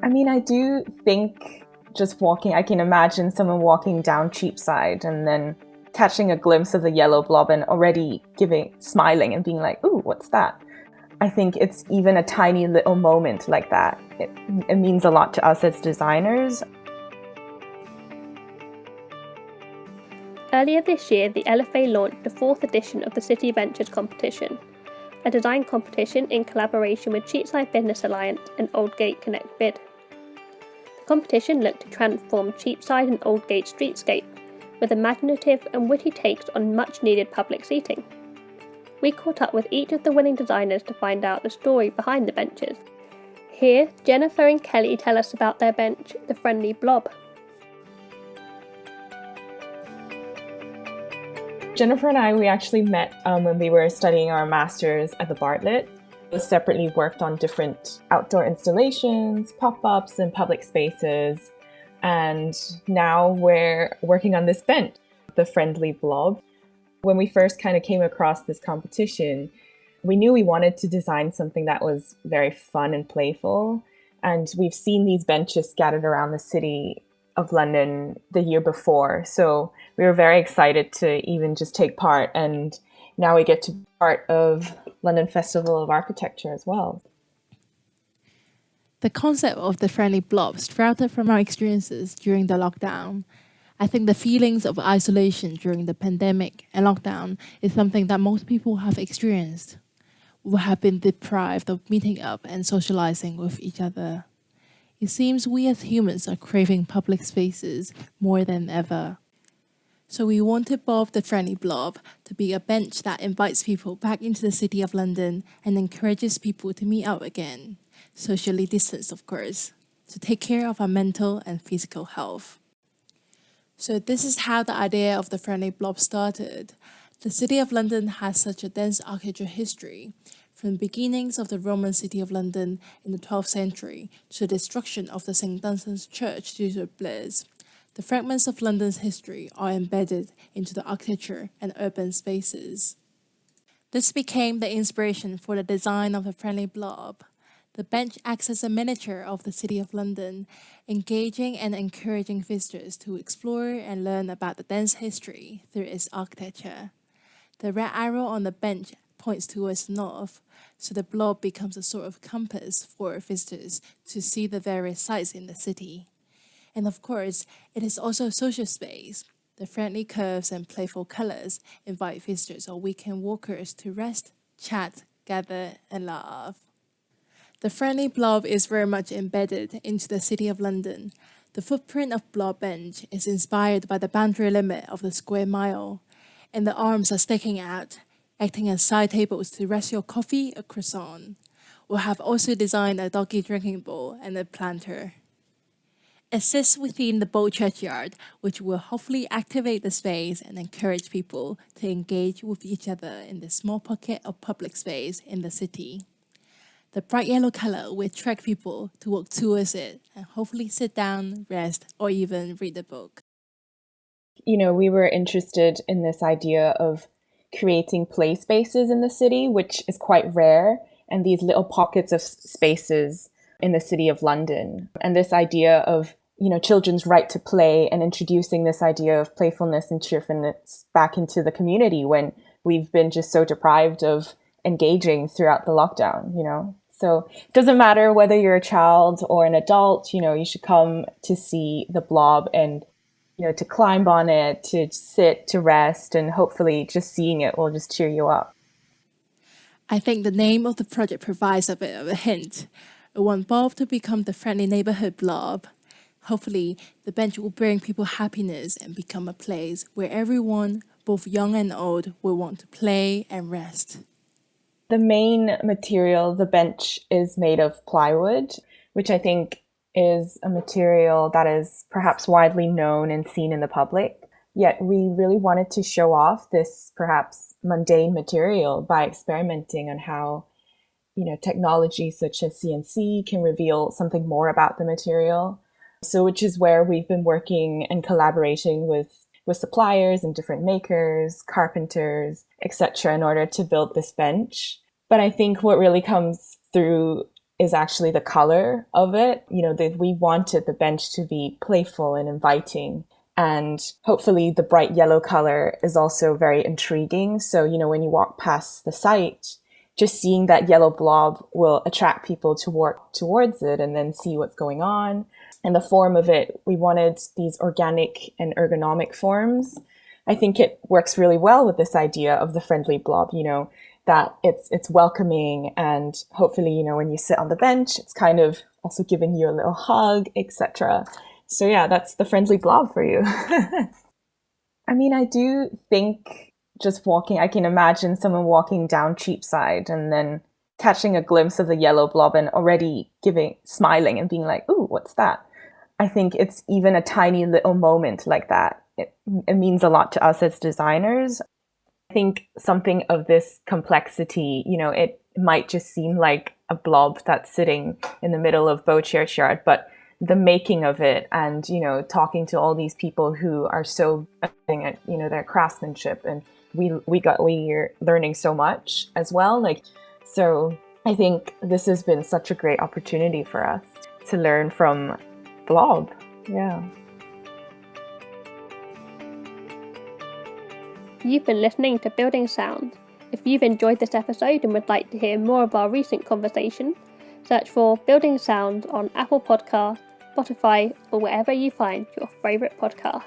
I mean, I do think just walking, I can imagine someone walking down Cheapside and then catching a glimpse of the yellow blob and already smiling and being like, ooh, what's that? I think it's even a tiny little moment like that. It means a lot to us as designers. Earlier this year, the LFA launched the 4th edition of the City Ventures competition, a design competition in collaboration with Cheapside Business Alliance and Aldgate Connect Bid. The competition looked to transform Cheapside and Aldgate streetscape with imaginative and witty takes on much-needed public seating. We caught up with each of the winning designers to find out the story behind the benches. Here, Jennifer and Kelly tell us about their bench, the Friendly Blob. Jennifer and I, we actually met when we were studying our masters at the Bartlett. We separately worked on different outdoor installations, pop-ups, and public spaces. And now we're working on this bench, the Friendly Blob. When we first kind of came across this competition, we knew we wanted to design something that was very fun and playful. And we've seen these benches scattered around the city of London the year before. So we were very excited to even just take part. And now we get to be part of London Festival of Architecture as well. The concept of the Friendly Blob sprouted from our experiences during the lockdown. I think the feelings of isolation during the pandemic and lockdown is something that most people have experienced. We have been deprived of meeting up and socializing with each other. It seems we as humans are craving public spaces more than ever. So we wanted Bob the Friendly Blob to be a bench that invites people back into the City of London and encourages people to meet up again, socially distanced of course, to take care of our mental and physical health. So this is how the idea of the Friendly Blob started. The City of London has such a dense architectural history, from the beginnings of the Roman City of London in the 12th century to the destruction of the St. Dunstan's Church due to a blaze. The fragments of London's history are embedded into the architecture and urban spaces. This became the inspiration for the design of the Friendly Blob. The bench acts as a miniature of the City of London, engaging and encouraging visitors to explore and learn about the dense history through its architecture. The red arrow on the bench points towards the north, so the blob becomes a sort of compass for visitors to see the various sites in the city. And of course, it is also a social space. The friendly curves and playful colors invite visitors or weekend walkers to rest, chat, gather, and laugh. The Friendly Blob is very much embedded into the City of London. The footprint of Blob Bench is inspired by the boundary limit of the square mile, and the arms are sticking out, acting as side tables to rest your coffee or croissant. We have also designed a doggy drinking bowl and a planter. It sits within the Bow Churchyard, which will hopefully activate the space and encourage people to engage with each other in this small pocket of public space in the city. The bright yellow color will attract people to walk towards it and hopefully sit down, rest, or even read a book. You know, we were interested in this idea of creating play spaces in the city, which is quite rare, and these little pockets of spaces in the City of London. And this idea of, you know, children's right to play and introducing this idea of playfulness and cheerfulness back into the community when we've been just so deprived of engaging throughout the lockdown, you know. So it doesn't matter whether you're a child or an adult, you know, you should come to see the blob and, you know, to climb on it, to sit, to rest, and hopefully just seeing it will just cheer you up. I think the name of the project provides a bit of a hint. We want Bob to become the friendly neighborhood blob. Hopefully, the bench will bring people happiness and become a place where everyone, both young and old, will want to play and rest. The main material, the bench, is made of plywood, which I think is a material that is perhaps widely known and seen in the public. Yet we really wanted to show off this perhaps mundane material by experimenting on how, you know, technology such as CNC can reveal something more about the material. So which is where we've been working and collaborating with suppliers and different makers, carpenters, etc. in order to build this bench. But I think what really comes through is actually the color of it. That we wanted the bench to be playful and inviting. And hopefully the bright yellow color is also very intriguing. So, when you walk past the site, just seeing that yellow blob will attract people to walk towards it and then see what's going on. And the form of it, we wanted these organic and ergonomic forms. I think it works really well with this idea of the friendly blob, that it's welcoming, and hopefully, when you sit on the bench, it's kind of also giving you a little hug, etc. So yeah, that's the friendly blob for you. I mean, I do think just walking, I can imagine someone walking down Cheapside and then catching a glimpse of the yellow blob and already smiling and being like, ooh, what's that? I think it's even a tiny little moment like that. It means a lot to us as designers. I think something of this complexity, it might just seem like a blob that's sitting in the middle of Bow Churchyard, but the making of it and, talking to all these people who are so amazing at, their craftsmanship, and we're learning so much as well. So I think this has been such a great opportunity for us to learn from Blob. Yeah. You've been listening to Building Sound. If you've enjoyed this episode and would like to hear more of our recent conversation, search for Building Sound on Apple Podcasts, Spotify, or wherever you find your favourite podcast.